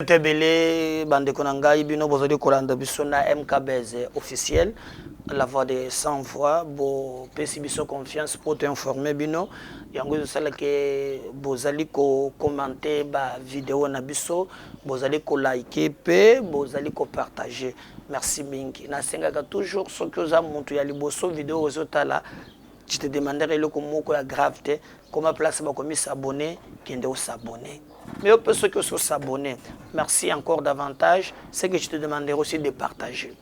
Tebele, bande konanga, ibino bozali kolanda bisona MKBZ officiel, la voix de 100 voix, bo pesi biso confiance pour t'informer bino. Yango sala ke bozali ko commenter ba vidéo na biso, bozali ko liker pe, bozali ko partager. Merci mingi. Na sengaka toujours ce que za muntu ya liboso vidéo ozotala. Je te demanderai le comment la gravité, comment place ba komi s'abonner, kende s'abonner. Mais au peu ceux qui sont s'abonner, merci encore davantage. C'est que je te demanderai aussi de partager.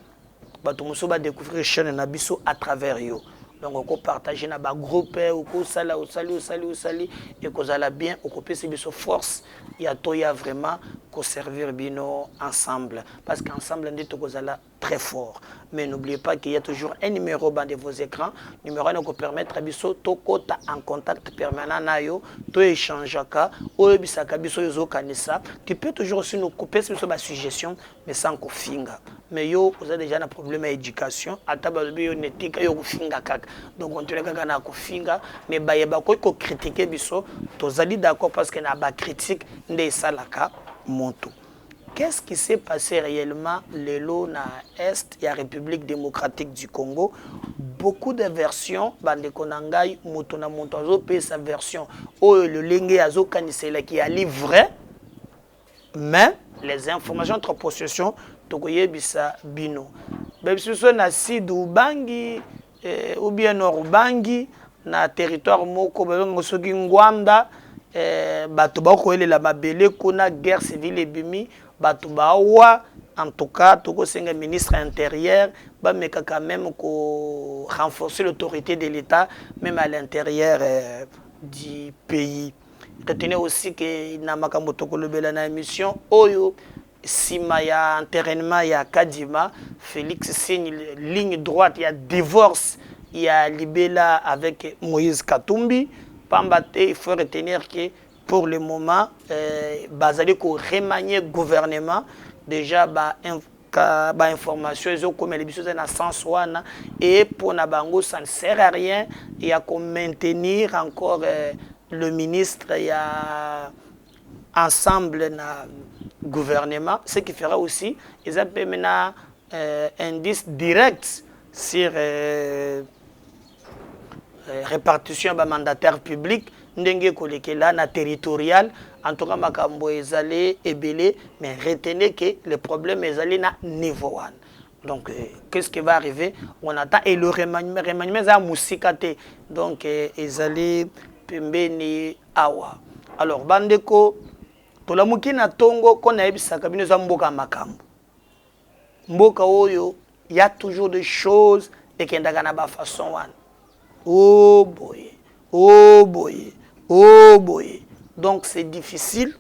Batomuso va découvrir chaîne Nabiso à travers yo. Donc on peut partager na ba groupe ou ko sala ou sali et que ça la bien ou que c'est biso force il y a toya vraiment ko servir bino ensemble parce qu'ensemble on dit que ça la très fort. Mais n'oubliez pas qu'il y a toujours un numéro dans de vos écrans, numéro qui permettre biso to kota en contact permanent na yo, to échanger ka o bisaka biso yo kanisa, tu peux toujours aussi nous couper sur ma suggestion mais sans ko finga. Mais yo vous avez déjà un problème d'éducation, atababi yo netika yo finga kaka. Donc on te regarde na ko finga mais bayeba ko critiquer biso, tozali d'accord parce que na ba critique ndé salaka monto. Qu'est-ce qui s'est passé réellement lelo na Est et la République démocratique du Congo? Beaucoup de versions, bande konangai mutuna montozo pe sa version o le lenge azo kanisela qui a livré, mais les informations entre possession tokoye bisa bino. Bebiso na sud ubangi ou bien nord ubangi na territoire moko belongo soki ngwanda bato ba ko elela mabele kuna guerre civile ebimi bato ba wa en tout cas toko senga ministre intérieur ba meka quand même ko renforcer l'autorité de l'État même à l'intérieur du pays. Retenez aussi que na makambo toko lobela na émission oyo sima ya enterrement ya Kadima Félix signe ligne droite, il y a divorce, il y a Libela avec Moïse Katumbi. Il faut retenir que pour le moment, basé ko remanier gouvernement déjà information comme les bisous na sens wana et pour na bango ça ne sert à rien, il y a qu'on maintenir encore le ministre, il y a ensemble na gouvernement, ce qui fera aussi ils appellent maintenant indice direct sur répartition ba mandataire public ndenge kolekela na territorial en tout cas makambo ezali ebele mais retenez que le problème ezali na niveau 1. Donc qu'est-ce qui va arriver? On attend et le remaniement za musikate donc ezali pembeni awa. Alors bandeko tolamuki na tongo kona ebisaka bino za mboka makambo. Mboka oyo il y a toujours des choses et kendaka na ba façon wana. Oh boy, oh boy, oh boy. Donc c'est difficile.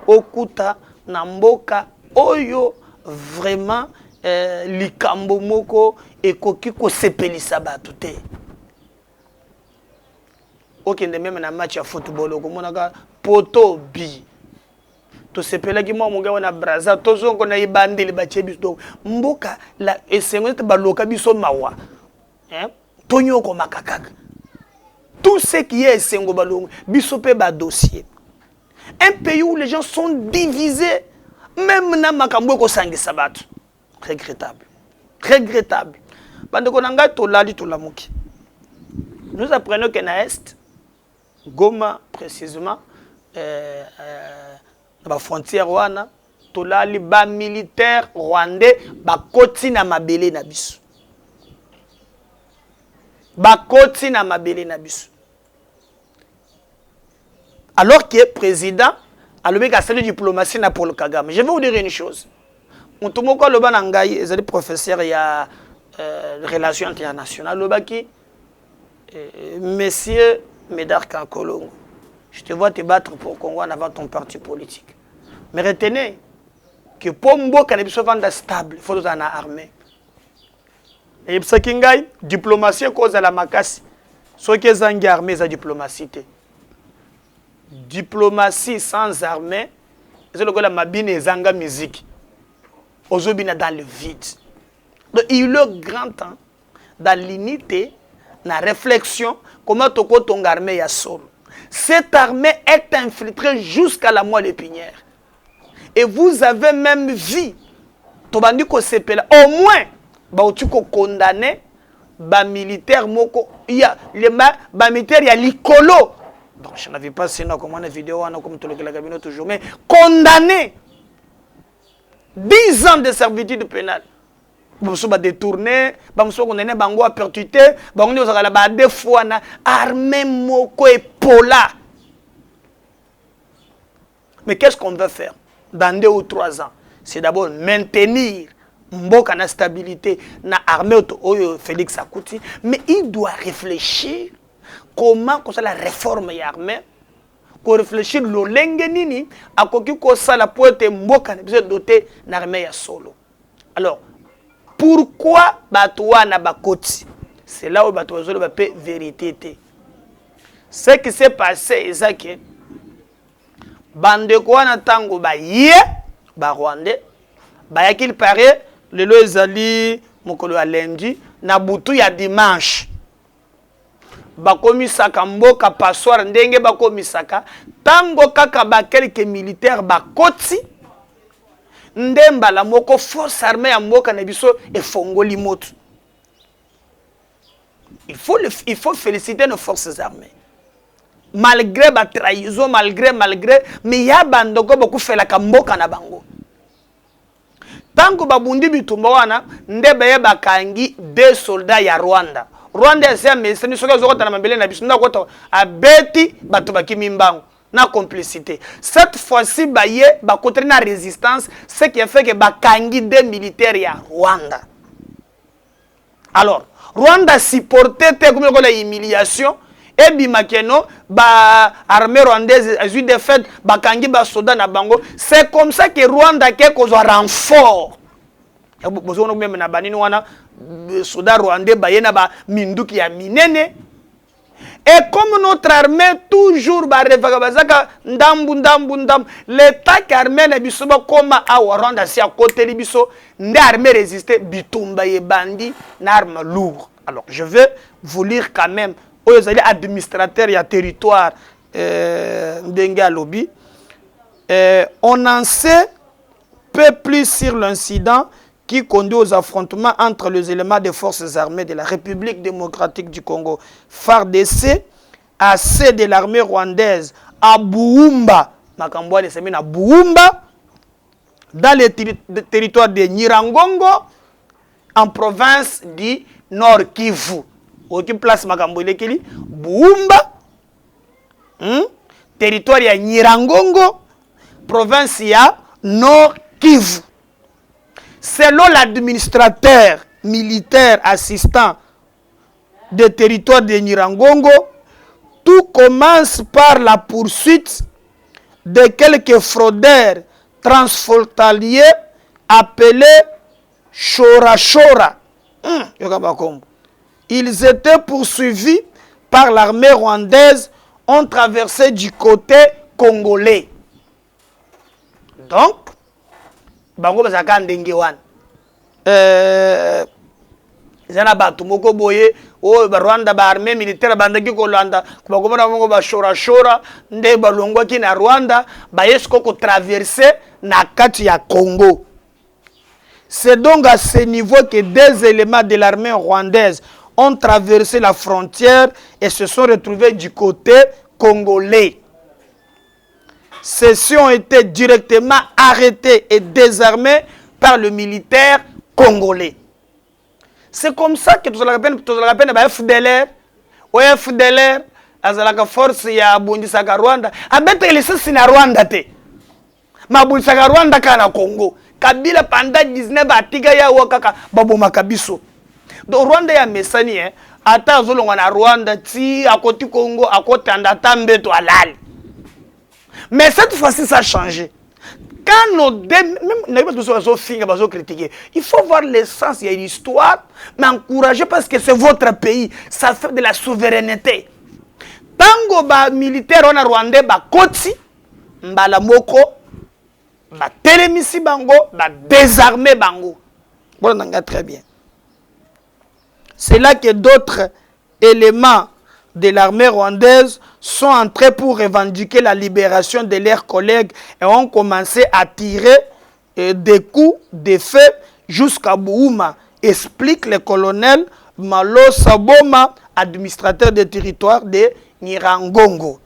Okuta namboka oyo vraiment likambo moko ekoki ko sepelisa batu te. Okende même na match ya football okomonaka poto bi. To sepelaki mwa munga wana Brazza tozongo na ibandeli bachebi donc mboka la esengo te baloka biso mawa. Tonyoko makakaka. Tout ce qui est Sengo Balong, Bisopé ba dossier. Un pays où les gens sont divisés, même na makambo ko sangi sabat. Regrettable. Regrettable. Bande konanga tolali tolamuki. Nous apprenons qu'en Est, Goma précisément, la frontière wana, tolali ba militaire rwandais ba koti na mabele na biso. Bakoti na mabele na biso. Alors qu'il est président, alors qu'il a salué diplomatie na Paul Kagame. Je vais vous dire une chose. Montomoko loba nangai, ezali professeur ya relations internationales loba ki Monsieur Médard Kankolongo. Je te vois te battre pour Congo en avant ton parti politique. Mais retenez que pour mboka na biso vanda stable, il faut être en armée. Et psakingai diplomatie cause à la makasi. Ce qui est en armée c'est diplomatie. Diplomatie sans armée, c'est le que la mabine zanga musique. Ozobina dans le vide. Donc il est grand temps dans l'unité, la réflexion comment toko ton armée ya solo. Cette armée est infiltrée jusqu'à la moelle épinière. et vous avez même vu, tobandi ko sepela, au moins, tu ko condamné, militaire moko, il y a les militaire, il y a l'icolo. Donc je n'avais pas sinon comme une vidéo, comme tout le cabinet toujours, mais condamné 10 ans de servitude pénale. Vous avez détourné, vous avez bango à percuter, vous avez des fois armée moko et pola. Mais qu'est-ce qu'on veut faire dans 2 ou 3 ans? C'est d'abord maintenir mboka na stabilité na armée Félix Akouti, mais il doit réfléchir comment ça la réforme ya armée, ko réfléchir lo lenge nini akoki ko sala poete mboka na besoin doter na armée ya solo. Alors pourquoi batwa na bakoti? C'est là où batwa zolo ba pe vérité té. Ce qui s'est passé ezaki bande ko na tango ba ye ba Rwandais ba yakil paraît le lo ezali mokolo ya lundi na butu ya dimanche bakomisaka mboka passoire ndenge bakomisaka tango kaka ba quelques militaires bakoti ndemba la moko force armée ya mboka na biso efongoli moto. Il faut féliciter nos forces armées. Malgré ba trahison, malgré, mais ya bandoko beaucoup fait la kamboka na bango. Tango babundi bitumba wana ndebe ye bakangi 2 soldats ya Rwanda. Rwanda c'est mais c'est soka zokota na mabele na biso ndako abeti bato bakimi mbango na complicité. Cette fois-ci baye bakotre na résistance, ce qui a fait que bakangi 2 militaires ya Rwanda. Alors, Rwanda supportait comme la humiliation et bimakeno ba armée rwandaise a eu des faits bakangi ba soda na bango. C'est comme ça que Rwanda ke ko renfort. Bozono même na banini wana soda rwandais bayena ba minduki ya minene. Et comme notre armée toujours ba revagabazaka ndambu l'état armée na biso ba koma a Rwanda si à côté de biso nde armée résister bitumba ye bandi na arme lourd. Alors je vais vous lire quand même aux administrateurs et à territoire Ndenga Lobby. On en sait peu plus sur l'incident qui conduit aux affrontements entre les éléments des forces armées de la République démocratique du Congo, FARDC, à ceux de l'armée rwandaise à Buumba, dans le territoire de Nyiragongo, en province du Nord Kivu. Aucune place makambo lekeli Buumba, territoire ya Nyiragongo, province ya Nord Kivu. Selon l'administrateur militaire assistant des territoires de Nyiragongo, tout commence par la poursuite de quelques fraudeurs transfrontaliers appelés Chora. Ils étaient poursuivis par l'armée rwandaise, ont traversé du côté congolais. Donc, bango bazaka ndenge wana zana batu moko boye o Rwanda ba armée militaire bandaki kolanda kubakobona bango ba shora nde balongwa ki na Rwanda ba yesko ko traverser na kati ya Congo. C'est donc à ce niveau que 2 éléments de l'armée rwandaise ont traversé la frontière et se sont retrouvés du côté congolais. Ceux-ci ont été directement arrêtés et désarmés par le militaire congolais. C'est comme ça que tout le rappelle FDLR, ou FDLR, la force ya bundisaka Rwanda, abete les sens na Rwanda te. Ma bundisaka Rwanda kana Congo. Kabila pendant 19 atiga ya wakaka baboma kabiso. Donc Rwanda ya mesani ata zolonga na Rwanda ti akoti Congo akoti andata mbeto alali. Mais cette fois-ci, ça a changé. Quand nos même il faut voir l'essence, il y a une histoire, mais encourager parce que c'est votre pays. Ça fait de la souveraineté. Tango ba militaire on a Rwandais ba koti, mbala moko, ba telemisi bango, ba désarmer bango. Bon, on a très bien. C'est là que d'autres éléments de l'armée rwandaise sont entrés pour revendiquer la libération de leurs collègues et ont commencé à tirer des coups de feu jusqu'à Bououma, explique le colonel Malo Saboma, administrateur des territoires de Nirangongo.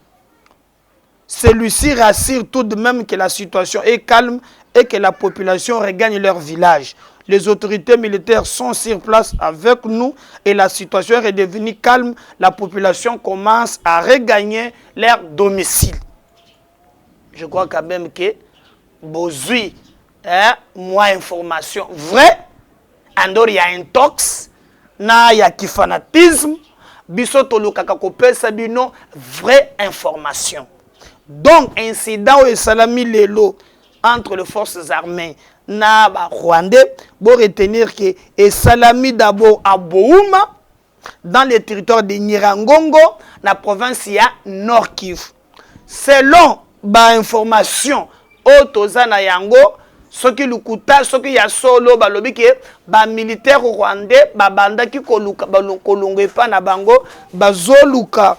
Celui-ci rassure tout de même que la situation est calme et que la population regagne leur village. Les autorités militaires sont sur place avec nous et la situation est redevenue calme. La population commence à regagner leur domicile. Je crois quand même que Bozui, moi information vrai, andor il y a un tox, il y a qui fanatisme, bisoto lukaka kopesa bino vraie information. Donc incident et salami lelo entre les forces armées na ba Rwandais, pour retenir que et salami d'abord à Bououma dans le territoire de Nirangongo, la province ya Nord Kivu. Selon ba information otozana yango soki lukuta soki ya solo balobi ke ba militaire rwandais ba banda ki koluka kolongo pa na bango bazoluka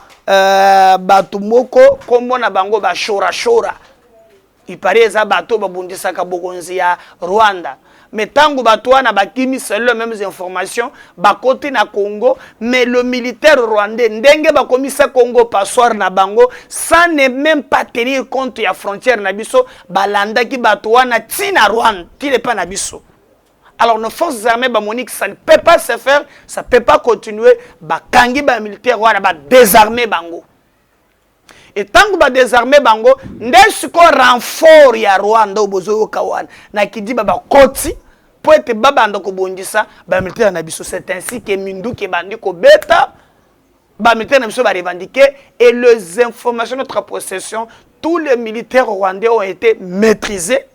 batu moko kombo na bango ba shora shora ipareza bato babundisaka bokonzi ya Rwanda. Mais tango bato wana bakimi selon les mêmes informations bakoti na Congo, mais le militaire rwandais ndenge bakomisa Congo passoir na bango sans ne même pas tenir compte ya frontière na biso balanda ki bato wana tina Rwanda tile pa na biso. Alors nos forces armées Monique, ça ne peut pas se faire, ça ne peut pas continuer bakangi ba militaire wana ba désarmer bango. Et tant que ba désarmer bango, ndesiko renfort ya Rwanda obozo kawana na kidi baba koti pour être baba ndoko bondisa ba militaire na biso. C'est ainsi que Minduki bandi ko beta ba militaire na biso ba revendiquer et les informations de notre possession, tous les militaires rwandais ont été maîtrisés.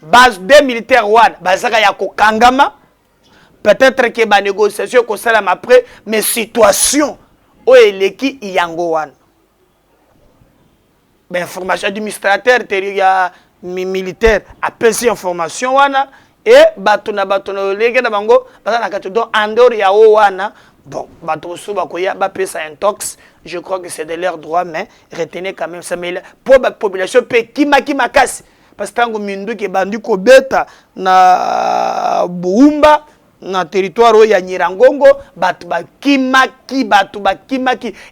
Base des militaires rwandais bazaka ya kokangama, peut-être que ba négociation ko sala après mais situation o eleki yango wana. Ben information administrateur ya militaire appelle ces information wana et batuna lege na bango bazana katu donc andor ya o wana bon bato suba ko ya ba pesa intox. Je crois que c'est de leur droit mais retenez quand même ça mais pour la population pe kima kasi parce que tango mindu ke bandi ko beta na Buumba na territoire ya Nirangongo batu bakimaki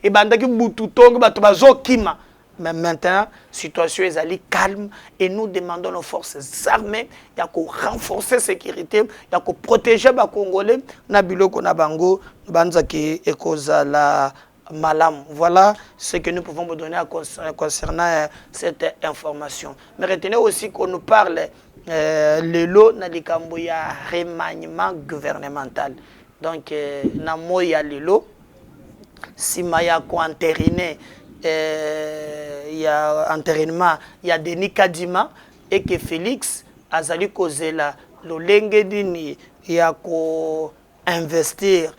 et bandaki bututongo batu bazokima. Mais maintenant situation est allée calme et nous demandons aux forces armées ya ko renforcer sécurité ya ko protéger ba Congolais na biloko na bango banzaki ekozala malam. Voilà ce que nous pouvons vous donner concernant cette information. Mais retenez aussi qu'on nous parle le lot na likambo ya remaniement gouvernemental. Donc na moya le lot si maya ko entériné ya entérinement ya Denis Kadima et que Félix azali kozela lolenge dini ya ko investir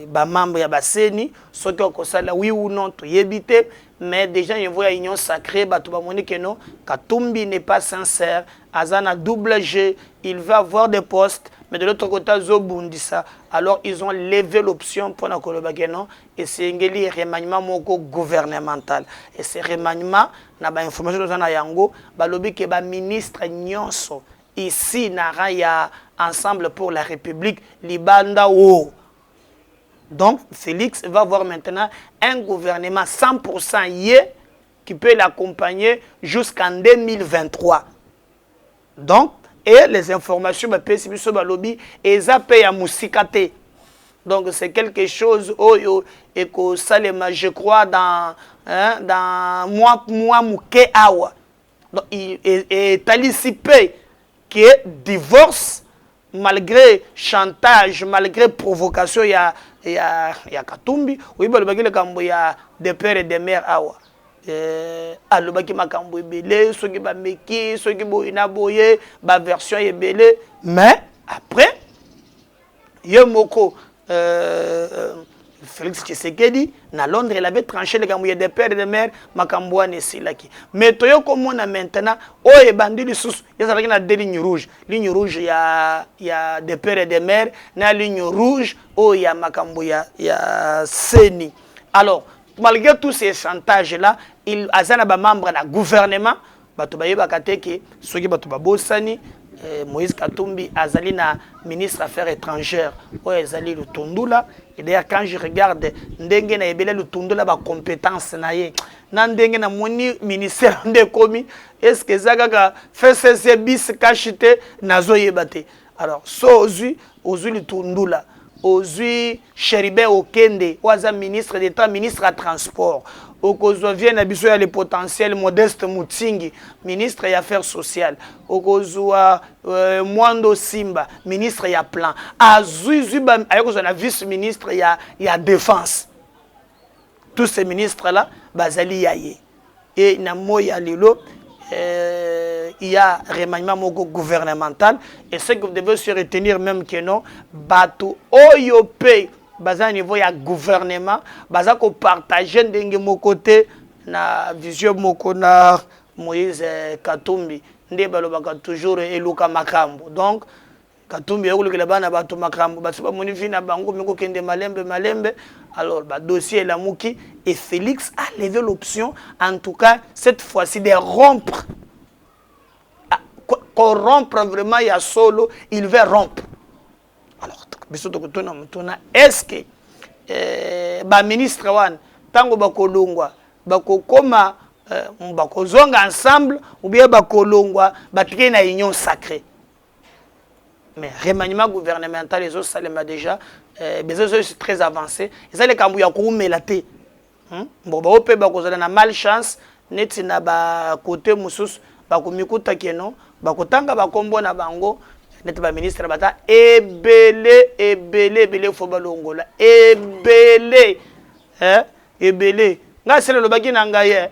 ba membre ya baseni soki okosala oui ou non to yebite mais déjà il voit union sacrée batu ba moni que non Katumbi n'est pas sincère azana double G, il va avoir des postes mais de l'autre côté Zobundisa alors ils ont levé l'option pour na koloba que non et c'est ngeli remaniement moko gouvernemental et ce remaniement na ba information dans na yango balobi ke ba ministre nyonso ici na ya ensemble pour la République libanda o. Donc, Félix va avoir maintenant un gouvernement 100% yé qui peut l'accompagner jusqu'en 2023. Donc, et les informations, donc, c'est quelque chose, je crois, dans moi, mouké awa. Donc, il est anticipé que divorce, malgré chantage, malgré provocation, il y a Katumbi, oui, le kambo ya de père et de mère awa. Alobaki makambo ebele, soki ba meki, soki boina boye, ba version ebele, mais après yemoko Félix Tshisekedi, na Londres, il avait tranché les gamouilles des pères et des mères, Makambouane et Silaki. Mais Toyo comme on a maintenant, oh et bandit les sous, il y a des lignes rouges. Ligne rouge, il y a des pères et des mères, na ligne rouge, oh il y a Makambouya, il y a Seni. Alors, malgré tous ces chantages-là, il y a des membres du gouvernement, Batubaye Bakateke, ceux qui Batubabosani, Moïse Katumbi azali na ministre des Affaires étrangères ou azali Lutundula. Et d'ailleurs quand je regarde ndenge na ebele Lutundula ba compétence na ye na ndenge na moni ministère de komi est-ce que zaka fait ces bis kachite nazo yebate. Alors so ozui Lutundula ozui Cheribe Okende waza ministre d'État, ministre à transport. Okozwa vient na biso ya le potentiel Modeste Mutingi, ministre des Affaires sociales. Okozwa Mwando Simba, ministre ya plan. Azuizuba ayokozwa na vice-ministre ya défense. Tous ces ministres là bazali yaye. Et na moya lelo il y a remaniement gouvernemental et ce que vous devez se retenir même que non bato oyope baza niveau ya gouvernement baza ko partager ndenge mo côté na vision moko na Moïse Katumbi nde balobaka toujours eluka makambo. Donc Katumbi yokulukela bana bato makambo baso ba moni vina bango miko kende malembe. Alors ba dossier la muki et Félix a levé l'option en tout cas cette fois-ci de rompre, corrompre vraiment ya solo, il veut rompre. Alors est-ce que ba ministre wan tango bakolongwa bakokoma bakozonga ensemble ou bien bakolongwa batike na union sacrée? Mais remaniement gouvernemental les autres salema déjà c'est très avancé. Et ça les kambuya koumelate. Bon ba ope bakozala na malchance neti na ba côté mususu bakomikuta keno bakotanga bakombo na bango neti ba ministre bata ebele fo balongola ebele nga sele lo baki na ngaye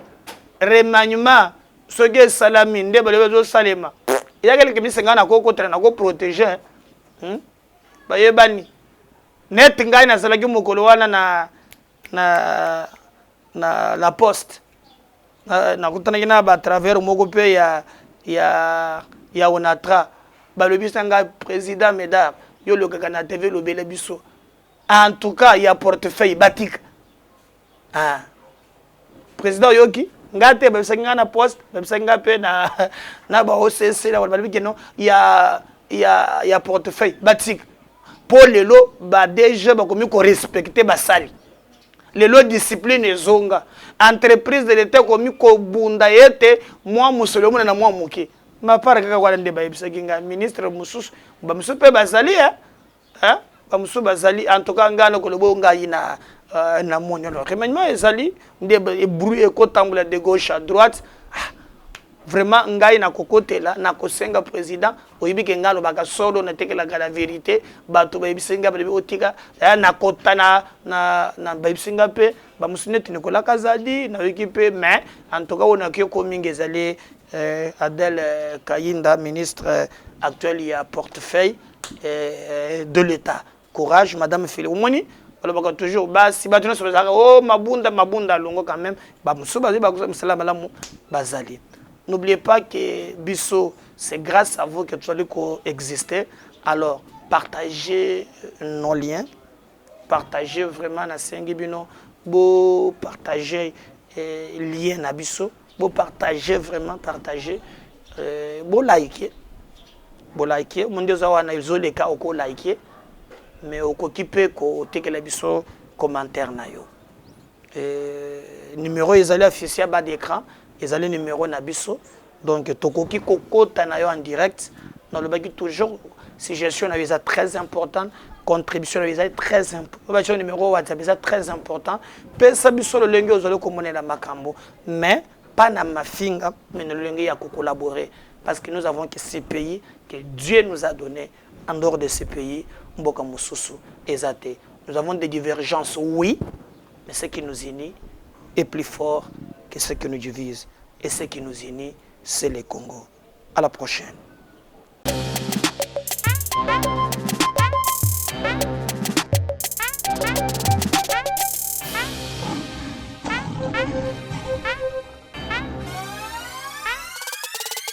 remaniement soge salami nde bale zo salema. Il y a quelques ministres qui ont protégé. Bayebani. Net ngai na salaki mokolo wana na la poste. Na kutana kina ba travers moko pe ya onatra. Ba le bisanga président Médard yo le kaka na TV lo bele biso. En tout cas, il y a portefeuille batik. Ah. Président Yoki ngate ba senga na poste ba senga pe na ba OCC la ba biki non il y a portefeuille batik pour lelo ba déjà ba komi ko respecter ba sali lelo discipline ezonga entreprise de l'état komi ko bunda yete moi musolo na moi muke ma para kaka kwa nde ba ibisa kinga ministre mususu ba mususu pe ba sali ba mususu ba sali en tout cas ngana ko lobo ngai na monyo le remaniement ezali ndé bruit et kotambula de gauche à droite. Vraiment ngai na kokotela na kosenga président oyibike ngalo baka solo na tekela la vérité bato ba bisenga ba otika na kotana na ba bisenga pe ba musineti Nicolas Kazadi na équipe mais en tout cas on a que kominga ezali Adèle Kayinda ministre actuel il a portefeuille de l'état. Courage madame Philomoni Omoni. Alors toujours si batuna sur oh mabunda longo quand même ba musuba ba musala malamu bazali. N'oubliez pas que biso c'est grâce à vous que tu allez coexister. Alors partagez nos liens, partagez vraiment na sengibino, bo partagez lien na biso, bo partagez vraiment partager bo liker mon Dieu zawana izole ka oko liker. Mais au coquipé ko tekela biso commentaire na yo numéro ezali affiché bas d'écran ezali numéro na biso donc tokoki kokota na yo en direct dans le baki toujours suggestion na visa très important contribution na visa très important numéro WhatsApp visa très important pesa biso le lenge ozali komonela makambo mais pas na mafinga mais le lenge ya collaborer parce que nous avons que ces pays que Dieu nous a donné en dehors de ces pays. Nous avons des divergences, oui, mais ce qui nous unit est plus fort que ce qui nous divise. Et ce qui nous unit, c'est le Congo. À la prochaine.